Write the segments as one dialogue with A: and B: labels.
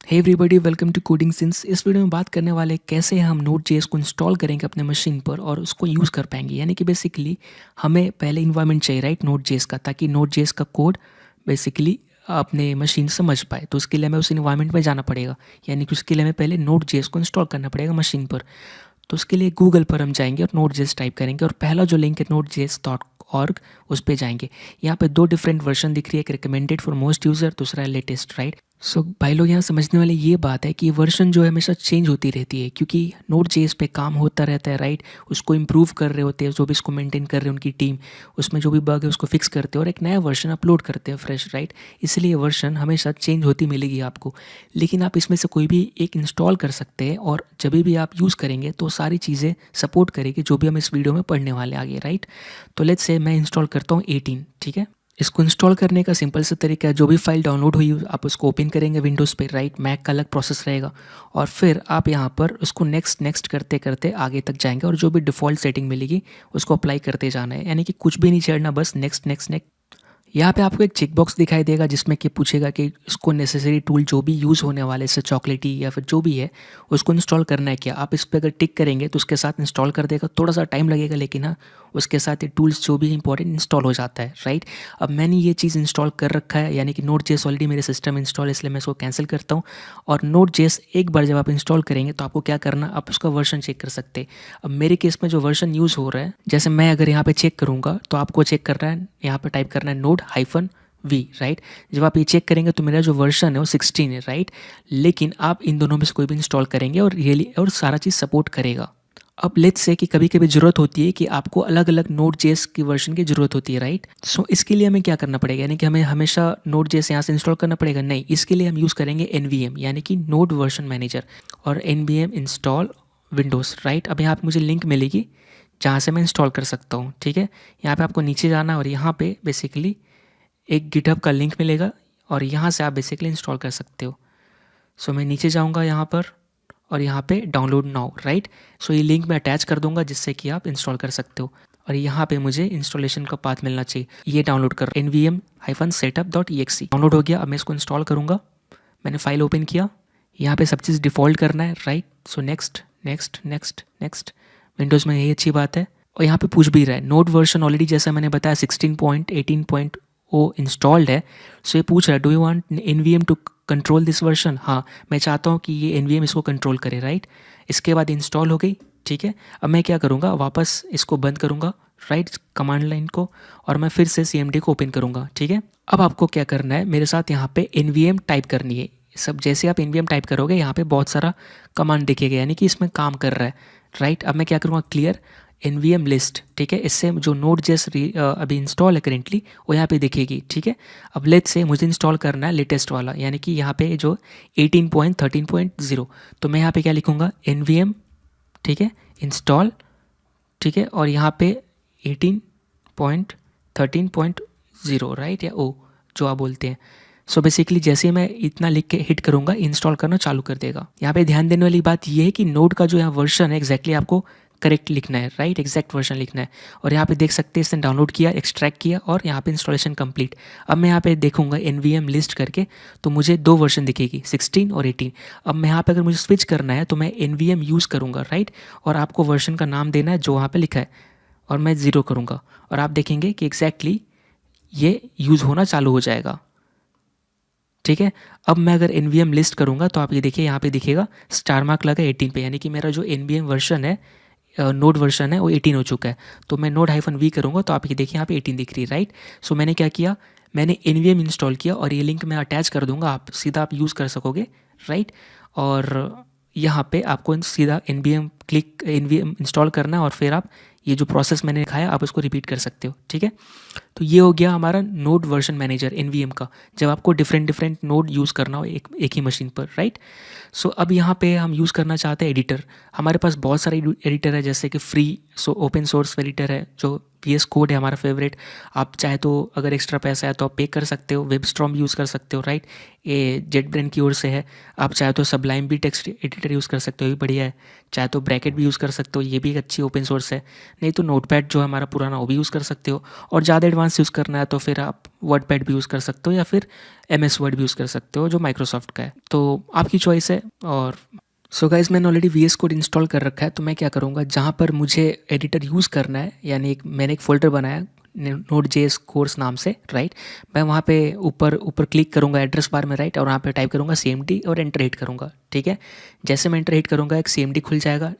A: Hey everybody, welcome to coding since. इस video में बात करने वाले कैसे हम नोड जेएस को इंस्टॉल करेंगे अपने मशीन पर और उसको यूज़ कर पाएंगे। यानी कि बेसिकली हमें पहले इन्वायरमेंट चाहिए, राइट, नोड जेएस का, ताकि नोड जेएस का कोड बेसिकली अपने मशीन समझ पाए। तो उसके लिए हमें उस इन्वायरमेंट में जाना पड़ेगा, यानी कि उसके लिए हमें पहले नोड जेएस को इंस्टॉल करना पड़ेगा मशीन पर। तो उसके लिए गूगल पर हम जाएंगे और नोड जेएस टाइप करेंगे और पहला जो लिंक है node.js.org, उस पर जाएंगे। यहाँ पे दो डिफरेंट वर्जन दिख रही है, एक रिकमेंडेड फॉर मोस्ट यूज़र, दूसरा है लेटेस्ट, राइट। सो भाई लोग, यहाँ समझने वाली ये बात है कि वर्जन जो है हमेशा चेंज होती रहती है, क्योंकि नोड जेएस पे काम होता रहता है, राइट। उसको इम्प्रूव कर रहे होते हैं, जो भी इसको मेंटेन कर रहे हैं उनकी टीम, उसमें जो भी बग है उसको फिक्स करते हैं और एक नया वर्जन अपलोड करते हैं, फ्रेश, राइट। इसलिए वर्जन हमेशा चेंज होती मिलेगी आपको, लेकिन आप इसमें से कोई भी एक इंस्टॉल कर सकते हैं और जब भी आप यूज़ करेंगे तो सारी चीज़ें सपोर्ट करेगी जो भी हम इस वीडियो में पढ़ने वाले आगे, राइट। तो लेट्स से मैं इंस्टॉल करता हूँ 18, ठीक है। इसको इंस्टॉल करने का सिंपल सा तरीका है, जो भी फाइल डाउनलोड हुई आप उसको ओपन करेंगे विंडोज़ पे, राइट। मैक का अलग प्रोसेस रहेगा और फिर आप यहाँ पर उसको नेक्स्ट नेक्स्ट करते करते आगे तक जाएंगे और जो भी डिफ़ॉल्ट सेटिंग मिलेगी उसको अप्लाई करते जाना है, यानी कि कुछ भी नहीं छेड़ना, बस नेक्स्ट नेक्स्ट नेक्स्ट। यहाँ पे आपको एक चेक बॉक्स दिखाई देगा जिसमें कि पूछेगा कि इसको नेसेसरी टूल जो भी यूज़ होने वाले से चॉकलेटी या फिर जो भी है उसको इंस्टॉल करना है क्या। आप इस पर अगर टिक करेंगे तो उसके साथ इंस्टॉल कर देगा, थोड़ा सा टाइम लगेगा, लेकिन हाँ उसके साथ ये टूल्स जो भी इंपॉर्टेंट इंस्टॉल हो जाता है, राइट। अब मैंने ये चीज़ इंस्टॉल कर रखा है, यानी कि नोड जेएस ऑलरेडी मेरे सिस्टम में इंस्टॉल है, इसलिए मैं इसको कैंसिल करता हूँ। और नोड जेएस एक बार जब आप इंस्टॉल करेंगे तो आपको क्या करना, आप उसका वर्जन चेक कर सकते हैं। अब मेरे केस में जो वर्जन यूज़ हो रहा है, जैसे मैं अगर यहाँ पे चेक करूँगा तो आपको चेक करना है, यहाँ पे टाइप करना है node-v, राइट। जब आप ये चेक करेंगे तो मेरा जो वर्जन है वो 16 है, राइट। लेकिन आप इन दोनों में से कोई भी इंस्टॉल करेंगे और रियली और सारा चीज़ सपोर्ट करेगा। अब लेट्स से कि कभी कभी ज़रूरत होती है कि आपको अलग अलग नोड जेएस की वर्जन की ज़रूरत होती है, राइट। सो इसके लिए हमें क्या करना पड़ेगा, यानी कि हमें हमेशा नोड जेएस यहाँ से इंस्टॉल करना पड़ेगा, नहीं। इसके लिए हम यूज़ करेंगे NVM, यानी कि नोड वर्जन मैनेजर, और NVM इंस्टॉल विंडोज़, राइट। अब यहाँ पर मुझे लिंक मिलेगी जहाँ से मैं इंस्टॉल कर सकता हूँ, ठीक है। यहाँ पे आपको नीचे जाना और यहाँ पे बेसिकली एक गिटहब का लिंक मिलेगा और यहाँ से आप बेसिकली इंस्टॉल कर सकते हो। सो मैं नीचे जाऊँगा यहाँ पर और यहाँ पे डाउनलोड नाउ, राइट। सो ये लिंक मैं अटैच कर दूंगा जिससे कि आप इंस्टॉल कर सकते हो। और यहाँ पे मुझे इंस्टॉलेशन का पाथ मिलना चाहिए, ये डाउनलोड कर nvm-setup.exe डाउनलोड हो गया। अब मैं इसको इंस्टॉल करूँगा। मैंने फाइल ओपन किया, यहाँ पे सब चीज़ डिफ़ॉल्ट करना है, right. So next next next next. Windows में यही अच्छी बात है। और यहाँ पे पूछ भी रहा है नोड वर्जन ऑलरेडी, जैसा मैंने बताया 16.18 इंस्टॉल्ड है। सो ये पूछ रहा है do you want NVM to control this version. हाँ, मैं चाहता हूँ कि ये NVM इसको कंट्रोल करे, राइट। इसके बाद इंस्टॉल हो गई, ठीक है। अब मैं क्या करूँगा, वापस इसको बंद करूँगा, राइट, कमांड लाइन को, और मैं फिर से CMD को ओपन करूँगा, ठीक है। अब आपको क्या करना है, मेरे साथ यहाँ पे NVM टाइप करनी है। सब जैसे आप NVM टाइप करोगे यहाँ पे बहुत सारा कमांड दिखेगा, यानी कि इसमें काम कर रहा है, राइट। अब मैं क्या करूँगा, क्लियर NVM लिस्ट, ठीक है। इससे जो नोड जेएस अभी इंस्टॉल है करेंटली वो यहाँ पे दिखेगी, ठीक है। अब लेट्स से मुझे इंस्टॉल करना है लेटेस्ट वाला, यानी कि यहाँ पे जो 18.13.0, तो मैं यहाँ पे क्या लिखूँगा, NVM, ठीक है, इंस्टॉल, ठीक है, और यहाँ पे 18.13.0, राइट, या ओ जो आप बोलते हैं। सो बेसिकली जैसे मैं इतना लिख के हिट करूँगा, इंस्टॉल करना चालू कर देगा। यहाँ पे ध्यान देने वाली बात ये है कि नोड का जो यहाँ वर्जन है एग्जैक्टली आपको करेक्ट लिखना है, राइट, एग्जैक्ट वर्जन लिखना है। और यहाँ पे देख सकते हैं इसने डाउनलोड किया, एक्सट्रैक्ट किया और यहाँ पे इंस्टॉलेशन कंप्लीट। अब मैं यहाँ पे देखूंगा NVM लिस्ट करके तो मुझे दो वर्जन दिखेगी, 16 और 18। अब मैं यहाँ पे अगर मुझे स्विच करना है तो मैं NVM यूज़ करूँगा, राइट, और आपको वर्जन का नाम देना है जो वहाँ पर लिखा है, और मैं 0 करूँगा और आप देखेंगे कि एग्जैक्टली ये यूज़ होना चालू हो जाएगा, ठीक है। अब मैं अगर NVM लिस्ट करूँगा तो आप ये देखिए यहाँ पे दिखेगा स्टार मार्क लगा 18 पे, यानी कि मेरा जो NVM वर्जन है, नोड वर्जन है, वो 18 हो चुका है। तो मैं node-v करूँगा तो आप ये देखिए यहाँ पे 18 दिख रही है, राइट। सो मैंने क्या किया, मैंने NVM इंस्टॉल किया और ये लिंक मैं अटैच कर दूँगा, आप सीधा आप यूज़ कर सकोगे, राइट। और यहाँ पे आपको सीधा NVM इंस्टॉल करना है और फिर आप ये जो प्रोसेस मैंने दिखाया आप उसको रिपीट कर सकते हो, ठीक है। तो ये हो गया हमारा नोड वर्जन मैनेजर NVM का, जब आपको डिफरेंट नोड यूज़ करना हो एक ही मशीन पर, राइट। सो अब यहाँ पे हम यूज़ करना चाहते हैं एडिटर। हमारे पास बहुत सारे एडिटर है, जैसे कि फ्री ओपन सोर्स एडिटर है जो VS कोड है हमारा फेवरेट। आप चाहे तो अगर एक्स्ट्रा पैसा है तो आप पे कर सकते हो, वेबस्टॉर्म यूज़ कर सकते हो, राइट, ये जेटब्रेन की ओर से है। आप चाहे तो सबलाइम भी टेक्स्ट एडिटर यूज़ कर सकते हो, ये भी बढ़िया है। चाहे तो ब्रैकेट भी यूज़ कर सकते हो, ये भी एक अच्छी ओपन सोर्स है। नहीं तो नोटपैड जो है हमारा पुराना, वो भी यूज़ कर सकते हो। और ज़्यादा एडवांस यूज़ करना है तो फिर आप वर्डपैड भी यूज़ कर सकते हो या फिर MS वर्ड भी यूज़ कर सकते हो जो माइक्रोसॉफ्ट का है, तो आपकी चॉइस है। और सो गाइस मैंने ऑलरेडी VS कोड इंस्टॉल कर रखा है, तो मैं क्या करूँगा, जहाँ पर मुझे एडिटर यूज़ करना है, यानी मैंने एक फ़ोल्डर बनाया Node.js कोर्स नाम से, राइट। मैं वहाँ पे ऊपर ऊपर क्लिक करूँगा एड्रेस बार में, राइट, और वहाँ पे टाइप करूँगा CMD और एंटर हिट करूँगा, ठीक है। जैसे मैं एंटर हिट करूँगा एक CMD खुल जाएगा,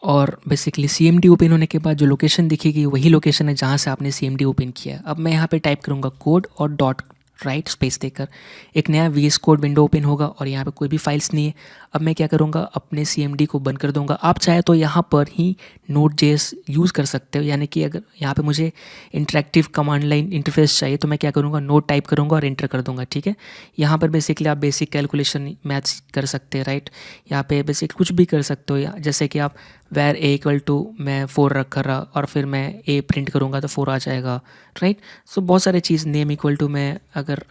A: और बेसिकली CMD ओपन होने के बाद जो लोकेशन दिखेगी वही लोकेशन है जहाँ से आपने CMD ओपन किया है। अब मैं यहाँ पे टाइप करूँगा कोड और डॉट राइट स्पेस देकर एक नया VS कोड विंडो ओपन होगा, और यहाँ पे कोई भी फाइल्स नहीं है। अब मैं क्या करूँगा, अपने CMD को बंद कर दूँगा। आप चाहे तो यहाँ पर ही Node.js यूज़ कर सकते हो, यानी कि अगर यहाँ पे मुझे इंटरेक्टिव कमांड लाइन इंटरफेस चाहिए तो मैं क्या करूँगा, नोड टाइप करूँगा और एंटर कर दूँगा, ठीक है। यहाँ पर बेसिकली आप बेसिक कैलकुलेशन मैथ्स कर सकते हैं, राइट। यहाँ पे बेसिक कुछ भी कर सकते हो, जैसे कि आप where a इक्वल टू मैं 4 रख कर रहा और फिर मैं a प्रिंट करूँगा तो 4 आ जाएगा, राइट। सो बहुत सारे चीज़, नेम इक्वल टू मैं अगर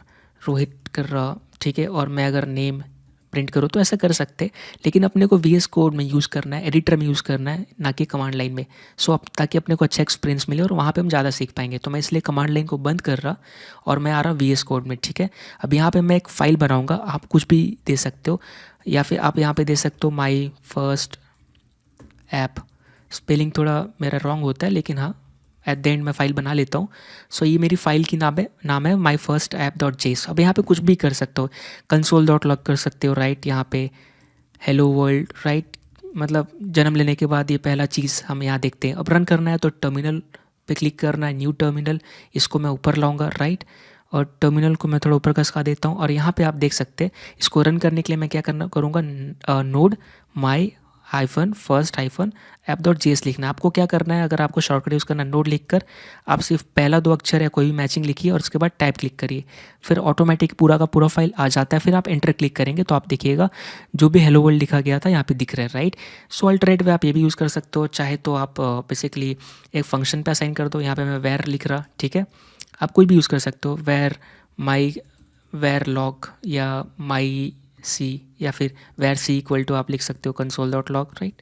A: रोहित कर रहा, ठीक है, और मैं अगर नेम प्रिंट करूँ तो ऐसा कर सकते। लेकिन अपने को VS कोड में यूज़ करना है, एडिटर में यूज़ करना है, ना कि कमांड लाइन में। सो अब ताकि अपने को अच्छा एक्सपीरियंस मिले और वहाँ पे हम ज़्यादा सीख पाएंगे, तो मैं इसलिए कमांड लाइन को बंद कर रहा और मैं आ रहा VS कोड में, ठीक है। अब यहाँ पे मैं एक फ़ाइल बनाऊँगा, आप कुछ भी दे सकते हो, या फिर आप यहाँ पे दे सकते हो माई फर्स्ट ऐप। स्पेलिंग थोड़ा मेरा रॉन्ग होता है, लेकिन हाँ एट द एंड मैं फ़ाइल बना लेता हूँ। सो ये मेरी फ़ाइल की नाम है माई फर्स्ट ऐप डॉट जेस। अब यहाँ पे कुछ भी कर सकते हो, कंसोल डॉट लॉग कर सकते हो, राइट। यहाँ पे हेलो वर्ल्ड, राइट, मतलब जन्म लेने के बाद ये पहला चीज़ हम यहाँ देखते हैं। अब रन करना है तो टर्मिनल पे क्लिक करना है, न्यू टर्मिनल, इसको मैं ऊपर लाऊंगा, राइट, और टर्मिनल को मैं थोड़ा ऊपर खसका देता हूँ। और यहाँ पे आप देख सकते हैं, इसको रन करने के लिए मैं क्या करूँगा, node my hyphen first hyphen app dot JS लिखना है। आपको क्या करना है, अगर आपको शॉर्टकट यूज़ करना है, नोड लिख कर आप सिर्फ पहला 2 अक्षर या कोई भी मैचिंग लिखिए और उसके बाद टाइप क्लिक करिए, फिर ऑटोमेटिक पूरा का पूरा फाइल आ जाता है। फिर आप एंटर क्लिक करेंगे तो आप देखिएगा जो भी हेलो वर्ल्ड लिखा गया था यहाँ पे दिख रहा है, राइट। सो अल्टरनेट वे आप ये भी यूज़ कर सकते हो, चाहे तो आप बेसिकली एक फंक्शन पे असाइन कर दो। यहाँ पे मैं वेर लिख रहा, ठीक है, आप कोई भी यूज़ कर सकते हो, वेर लॉग या माई सी, या फिर वेर सी इक्वल टू आप लिख सकते हो कंसोल डॉट लॉग, राइट,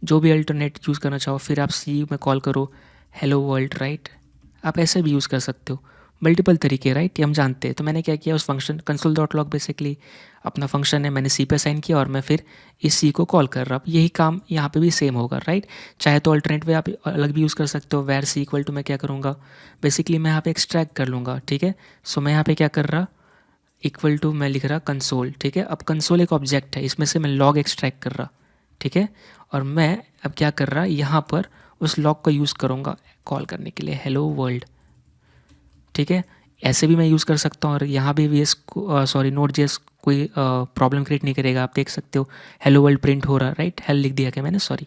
A: जो भी अल्टरनेट यूज़ करना चाहो। फिर आप सी में कॉल करो हेलो वर्ल्ड, राइट, आप ऐसे भी यूज़ कर सकते हो, मल्टीपल तरीके, राइट, ये हम जानते हैं। तो मैंने क्या किया, उस function console dot log basically अपना फंक्शन है, मैंने सी पे असाइन किया और मैं फिर इस सी को कॉल कर रहा। अब यही काम यहाँ पे भी सेम होगा, राइट। चाहे तो अल्टरनेट वे आप अलग भी यूज़ कर सकते हो, वेर सी इक्वल टू मैं क्या करूँगा, बेसिकली मैं यहाँ पे एक्सट्रैक्ट कर लूँगा, ठीक है। सो मैं यहाँ पे क्या कर रहा, इक्वल टू मैं लिख रहा कंसोल, ठीक है। अब कंसोल एक ऑब्जेक्ट है, इसमें से मैं लॉग एक्सट्रैक्ट कर रहा, ठीक है। और मैं अब क्या कर रहा, यहाँ पर उस लॉग को यूज़ करूँगा कॉल करने के लिए हेलो वर्ल्ड, ठीक है। ऐसे भी मैं यूज़ कर सकता हूँ, और यहाँ भी VS Node.js कोई प्रॉब्लम क्रिएट नहीं करेगा। आप देख सकते हो हेलो वर्ल्ड प्रिंट हो रहा, राइट, हेल लिख दिया क्या मैंने, सॉरी,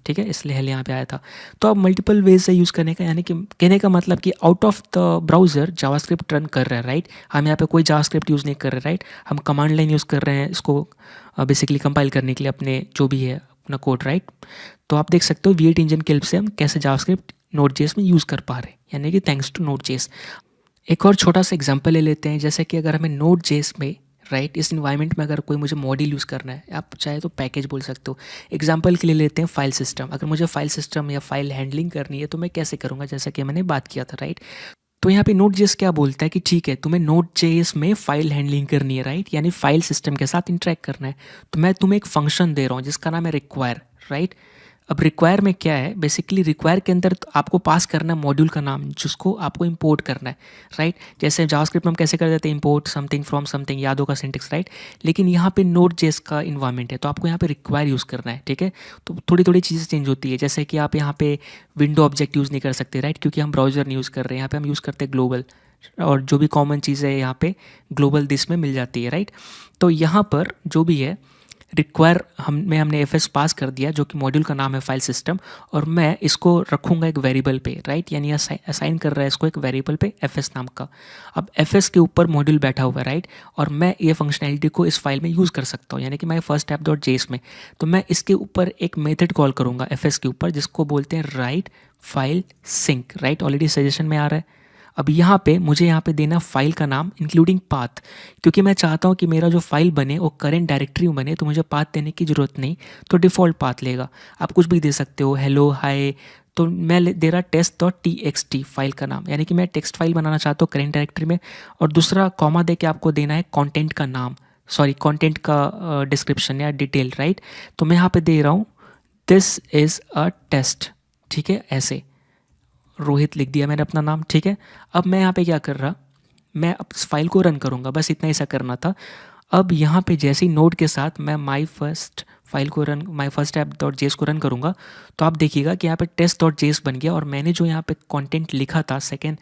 A: ठीक है, इसलिए हेल यहाँ पे आया था। तो अब मल्टीपल वेज से यूज़ करने का, यानी कि कहने का मतलब कि out of the browser JavaScript run कर रहा है, राइट। हम यहाँ पे कोई जावास्क्रिप्ट यूज़ नहीं कर रहे, राइट, हम कमांड लाइन यूज़ कर रहे हैं इसको बेसिकली कंपाइल करने के लिए अपने जो भी है अपना कोड, राइट। तो आप देख सकते हो V8 इंजन की हेल्प से हम कैसे जावास्क्रिप्ट Node.js में यूज़ कर पा रहे हैं, यानी कि थैंक्स टू Node.js। एक और छोटा सा एग्जांपल ले लेते हैं, जैसे कि अगर हमें Node.js में, राइट, इस इन्वायरमेंट में अगर कोई मुझे मॉड्यूल यूज़ करना है, आप चाहे तो पैकेज बोल सकते हो। एग्जांपल के लिए लेते हैं फाइल सिस्टम। अगर मुझे फाइल सिस्टम या फाइल हैंडलिंग करनी है तो मैं कैसे करूँगा, जैसा कि मैंने बात किया था, राइट। तो यहाँ पे Node.js क्या बोलता है कि ठीक है, तुम्हें Node.js में फाइल हैंडलिंग करनी है, राइट, यानी फाइल सिस्टम के साथ इंटरेक्ट करना है। तो मैं तुम्हें एक फंक्शन दे रहा हूँ जिसका नाम है रिक्वायर, राइट। अब रिक्वायर में क्या है, बेसिकली रिक्वायर के अंदर आपको पास करना है मॉड्यूल का नाम जिसको आपको इंपोर्ट करना है, राइट। जैसे जावास्क्रिप्ट में हम कैसे कर देते हैं, इंपोर्ट समथिंग फ्रॉम समथिंग, याद होगा सिंटेक्स, राइट। लेकिन यहाँ पे Node.js का इन्वायरमेंट है तो आपको यहाँ पे रिक्वायर यूज़ करना है, ठीक है। तो थोड़ी थोड़ी चीज़ें चेंज होती है, जैसे कि आप यहाँ पे विंडो ऑब्जेक्ट यूज़ नहीं कर सकते, राइट, क्योंकि हम ब्राउज़र नहीं यूज़ कर रहे हैं। यहाँ पे हम यूज़ करते हैं ग्लोबल, और जो भी कॉमन चीज़ है यहाँ पे ग्लोबल दिस में मिल जाती है, राइट। तो यहाँ पर जो भी है रिक्वायर हमने FS पास कर दिया, जो कि मॉड्यूल का नाम है फाइल सिस्टम, और मैं इसको रखूँगा एक वेरिएबल पे, राइट, यानी असाइन कर रहा है इसको एक वेरिएबल पे FS नाम का। अब FS के ऊपर मॉड्यूल बैठा हुआ है, राइट, और मैं ये फंक्शनैलिटी को इस फाइल में यूज़ कर सकता हूँ, यानी कि my first app dot JS में। तो मैं इसके ऊपर एक मेथड कॉल करूँगा FS के ऊपर, जिसको बोलते हैं write file sync, right, already suggestion में आ रहा है। अब यहाँ पे मुझे यहाँ पे देना फाइल का नाम इंक्लूडिंग पाथ, क्योंकि मैं चाहता हूँ कि मेरा जो फाइल बने वो करेंट डायरेक्टरी में बने, तो मुझे पाथ देने की ज़रूरत नहीं, तो डिफ़ॉल्ट पाथ लेगा। आप कुछ भी दे सकते हो, हेलो, हाय, तो मैं दे रहा test.txt फाइल का नाम, यानी कि मैं टेक्स्ट फाइल बनाना चाहता हूँ करेंट डायरेक्टरी में। और दूसरा कॉमा दे के आपको देना है कंटेंट का नाम, सॉरी कंटेंट का डिस्क्रिप्शन या डिटेल, राइट। तो मैं यहाँ पे दे रहा हूँ दिस इज़ अ टेस्ट, ठीक है, ऐसे रोहित लिख दिया मैंने अपना नाम, ठीक है। अब मैं यहाँ पे क्या कर रहा, मैं अब इस फाइल को रन करूँगा, बस इतना ही सा करना था। अब यहाँ पे जैसे ही नोड के साथ मैं माई फर्स्ट फाइल को run, my first app dot जेस को रन करूँगा, तो आप देखिएगा कि यहाँ पे टेस्ट डॉट जेस बन गया, और मैंने जो यहाँ पे कंटेंट लिखा था सेकेंड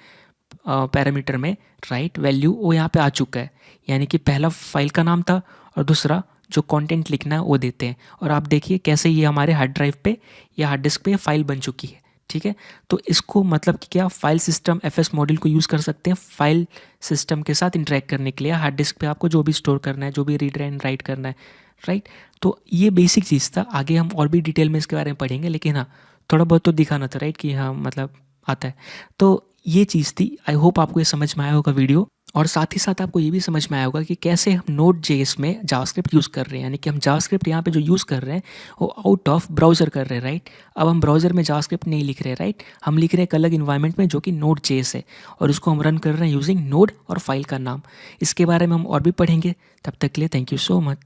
A: पैरामीटर में, राइट वैल्यू, वो यहाँ पे आ चुका है। यानी कि पहला फाइल का नाम था और दूसरा जो कंटेंट लिखना है वो देते हैं। और आप देखिए कैसे ये हमारे हार्ड ड्राइव पे या हार्ड डिस्क पे फाइल बन चुकी है, ठीक है। तो इसको मतलब कि क्या, फाइल सिस्टम एफएस मॉड्यूल को यूज़ कर सकते हैं फाइल सिस्टम के साथ इंटरेक्ट करने के लिए। हार्ड डिस्क पे आपको जो भी स्टोर करना है, जो भी रीड एंड राइट करना है, राइट। तो ये बेसिक चीज़ था, आगे हम और भी डिटेल में इसके बारे में पढ़ेंगे, लेकिन हाँ थोड़ा बहुत तो दिखाना था, राइट, कि हाँ मतलब आता है। तो ये चीज़ थी। आई होप आपको ये समझ में आया होगा वीडियो, और साथ ही साथ आपको ये भी समझ में आया होगा कि कैसे हम नोड जेएस में जावास्क्रिप्ट यूज़ कर रहे हैं। यानी कि हम जावास्क्रिप्ट यहाँ पे जो यूज़ कर रहे हैं वो आउट ऑफ ब्राउज़र कर रहे हैं, राइट। अब हम ब्राउज़र में जावास्क्रिप्ट नहीं लिख रहे, राइट, हम लिख रहे हैं एक अलग इन्वायरमेंट में जो कि नोड जेएस है, और उसको हम रन कर रहे हैं यूजिंग नोड और फाइल का नाम। इसके बारे में हम और भी पढ़ेंगे, तब तक के लिए थैंक यू सो मच।